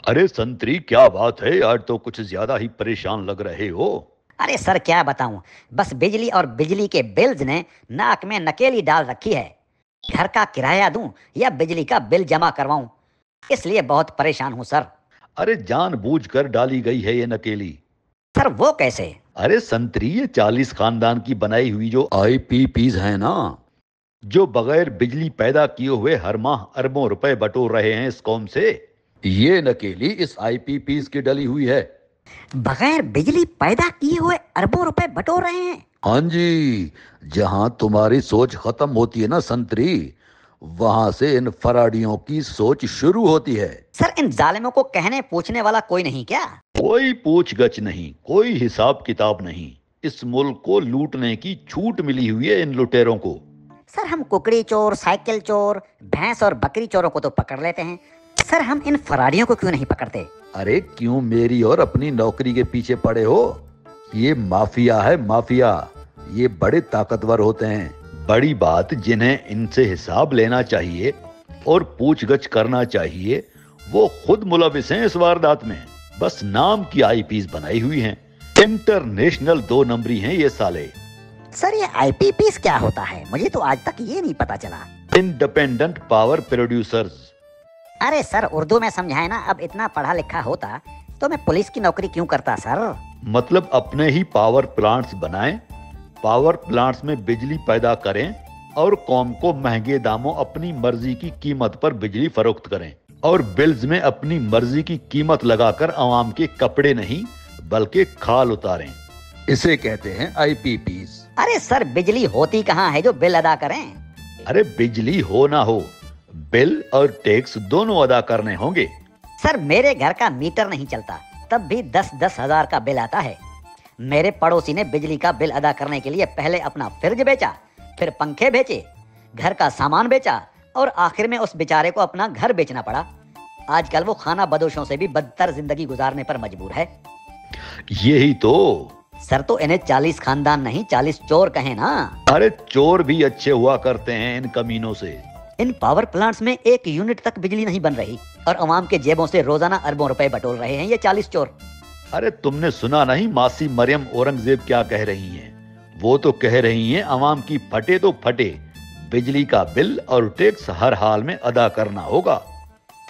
अरे संतरी, क्या बात है, आज तो कुछ ज्यादा ही परेशान लग रहे हो। अरे सर क्या बताऊं, बस बिजली और बिजली के बिल्स ने नाक में नकेली डाल रखी है। घर का किराया दूं या बिजली का बिल जमा करवाऊं, इसलिए बहुत परेशान हूं सर। अरे जानबूझकर डाली गई है ये नकेली। सर वो कैसे? अरे संतरी, ये 40 खानदान की बनाई हुई जो आईपीपीज है ना, जो बगैर बिजली पैदा किए हुए हर माह अरबों रुपए बटोर रहे हैं इस कौम से, ये नकेली इस आईपीपीज की डली हुई है। बगैर बिजली पैदा किए हुए अरबों रुपए बटोर रहे हैं? हाँ जी, जहां तुम्हारी सोच खत्म होती है ना संतरी, वहां से इन फराडियों की सोच शुरू होती है। सर इन जालिमों को कहने पूछने वाला कोई नहीं क्या? कोई पूछगछ नहीं, कोई हिसाब किताब नहीं। इस मुल्क को लूटने की छूट मिली हुई है इन लुटेरों को। सर हम कुकड़ी चोर, साइकिल चोर, भैंस और बकरी चोरों को तो पकड़ लेते हैं, सर हम इन फराडियों को क्यों नहीं पकड़ते? अरे क्यों मेरी और अपनी नौकरी के पीछे पड़े हो? ये माफिया है, माफिया। ये बड़े ताकतवर होते हैं। बड़ी बात जिन्हें इनसे हिसाब लेना चाहिए और पूछगछ करना चाहिए, वो खुद मुलविस हैं इस वारदात में। बस नाम की आईपीस बनाई हुई हैं। इंटरनेशनल 2 नंबरी हैं ये साले। सर ये आईपीपीस क्या होता है? मुझे तो आज तक ये नहीं पता चला। Independent power producers. अरे सर उर्दू में समझाए ना, अब इतना पढ़ा लिखा होता तो मैं पुलिस की नौकरी क्यों करता सर? मतलब अपने ही पावर प्लांट्स बनाएं, पावर प्लांट्स में बिजली पैदा करें और कौम को महंगे दामों अपनी मर्जी की कीमत पर बिजली फरोख्त करें, और बिल्स में अपनी मर्जी की कीमत लगाकर आवाम के कपड़े नहीं बल्कि खाल उतारें। इसे कहते हैं आईपीपीस। अरे सर बिजली होती कहाँ है जो बिल अदा करें? अरे बिजली हो ना हो, बिल और टैक्स दोनों अदा करने होंगे। सर मेरे घर का मीटर नहीं चलता, तब भी 10-10 हजार का बिल आता है। मेरे पड़ोसी ने बिजली का बिल अदा करने के लिए पहले अपना फ्रिज बेचा, फिर पंखे बेचे, घर का सामान बेचा और आखिर में उस बेचारे को अपना घर बेचना पड़ा। आजकल वो खाना बदोशों से भी बदतर जिंदगी गुजारने पर मजबूर है। यही तो। सर तो इन्हें 40 खानदान नहीं 40 चोर कहें ना। अरे चोर भी अच्छे हुआ करते हैं इन कमीनों से। इन पावर प्लांट्स में 1 यूनिट तक बिजली नहीं बन रही और अवाम के जेबों से रोजाना अरबों रुपए बटोर रहे हैं ये 40 चोर। अरे तुमने सुना नहीं मासी मरियम औरंगजेब क्या कह रही हैं? वो तो कह रही हैं अवाम की फटे तो फटे, बिजली का बिल और टैक्स हर हाल में अदा करना होगा।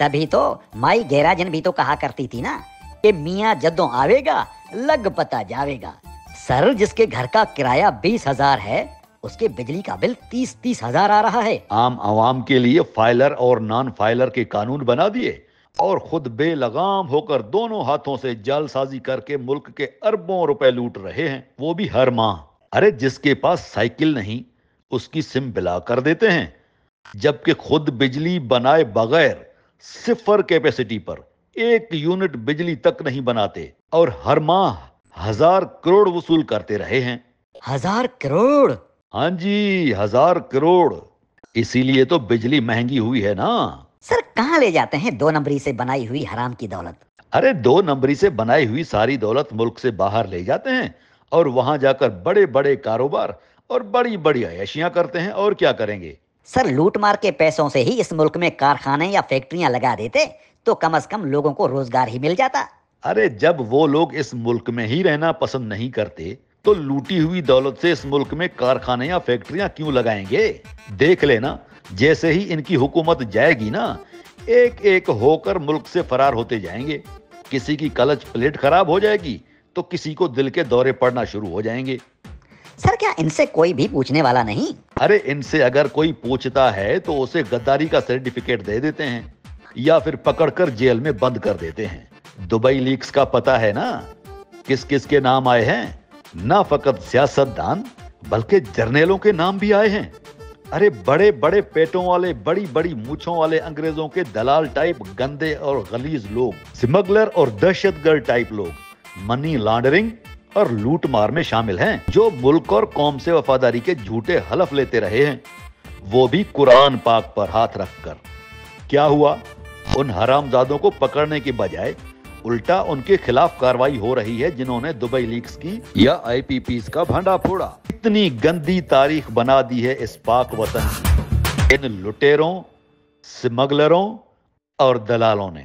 तभी तो माई गैराजन भी तो कहा करती थी ना कि मियाँ जद्दों आवेगा लग पता जावेगा। सर जिसके घर का किराया 20,000 है उसके बिजली का बिल 30-30 हजार आ रहा है। आम आवाम के लिए फाइलर और नॉन फाइलर के कानून बना दिए और खुद बेलगाम होकर दोनों हाथों से जालसाजी करके मुल्क के अरबों रुपए लूट रहे हैं, वो भी हर माह। अरे जिसके पास साइकिल नहीं उसकी सिम बिला कर देते हैं, जबकि खुद बिजली बनाए बगैर 0 कैपेसिटी पर 1 यूनिट बिजली तक नहीं बनाते और हर माह 1000 करोड़ वसूल करते रहे हैं। 1000 करोड़? हाँ जी, 1000 करोड़। इसीलिए तो बिजली महंगी हुई है ना। सर कहाँ ले जाते हैं 2 नंबरी से बनाई हुई हराम की दौलत? अरे 2 नंबरी से बनाई हुई सारी दौलत मुल्क से बाहर ले जाते हैं और वहां जाकर बड़े बड़े कारोबार और बड़ी बड़ी अय्याशियां करते हैं। और क्या करेंगे? सर लूट मार के पैसों से ही इस मुल्क में कारखाने या फैक्ट्रियां लगा देते तो कम से कम लोगों को रोजगार ही मिल जाता। अरे जब वो लोग इस मुल्क में ही रहना पसंद नहीं करते तो लूटी हुई दौलत से इस मुल्क में कारखाने या फैक्ट्रियां क्यों लगाएंगे? देख लेना, जैसे ही इनकी हुकूमत जाएगी ना, एक एक होकर मुल्क से फरार होते जाएंगे। किसी की क्लच प्लेट खराब हो जाएगी तो किसी को दिल के दौरे पड़ना शुरू हो जाएंगे। सर क्या इनसे कोई भी पूछने वाला नहीं? अरे इनसे अगर कोई पूछता है तो उसे गद्दारी का सर्टिफिकेट दे देते हैं या फिर पकड़कर जेल में बंद कर देते हैं। दुबई लीक्स का पता है ना किस किस के नाम आए हैं? ना फकत सियासतदान बल्कि जर्नेलों के नाम भी आए हैं। अरे बड़े बड़े पेटों वाले, बड़ी बड़ी मूछों वाले अंग्रेजों के दलाल टाइप गंदे और गलीज लोग, स्मगलर और दहशतगर्द टाइप लोग मनी लॉन्ड्रिंग और लूट मार में शामिल हैं, जो मुल्क और कौम से वफादारी के झूठे हलफ लेते रहे हैं, वो भी कुरान पाक पर हाथ रखकर। क्या हुआ? उन हरामजादों को पकड़ने के बजाय उल्टा उनके खिलाफ कार्रवाई हो रही है जिन्होंने दुबई लीक्स की या आईपीपीस का भंडा फोड़ा। इतनी गंदी तारीख बना दी है इस पाक वतन की इन लुटेरों, स्मगलरों और दलालों ने।